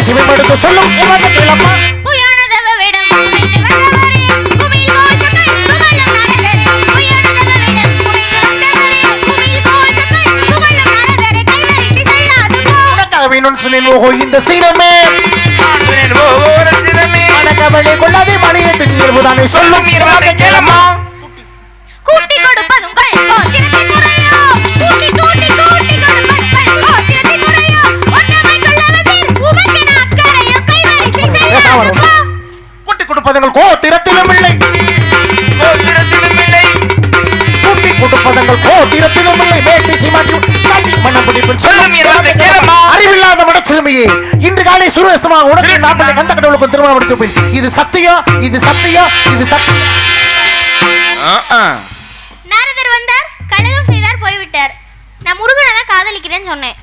சிவமெடுத்து சொல்லும் கேளம்மா. இந்த சீனமே மனக்கவலை கொள்ளாதே மணியத்தின் இயல்புதானே சொல்லும் கேளம்மா. கூட்டி கொடுப்பதுங்கள் கோத்திரத்தை குறையோ கூட்டி கூட்டி கூட்டி கொடுப்பதுங்கள் கோத்திரத்தை குறையோ ஒன்றமை கொள்ளவதீர் உமக்கென அக்கறையோ கைவரிசை செல்லாதப்பா. கூட்டி கொடுப்பதுங்கள் கோத்திரத்திலும் இல்லை கூட்டி கொடுப்பதுங்கள் கோத்திரத்திலும் இல்லை வேட்டி சீமாட்டி காட்டி மண்ணம் பிடிப்பில் சொல்லும் கேளம்மா. அறிவில்லாத மடச்சிறுமையே இன்று காலை சூரியஸ்தமாக உனக்கு நாற்பது கந்த கடவுளுக்கும் திருமணம் முடித்து இது சத்தியம் இது சத்தியம் இது சத்தியம். நாரதர் வந்தார் கலகம் செய்தார் போய்விட்டார். நான் முருகனை தான் காதலிக்கிறேன்னு சொன்னேன்.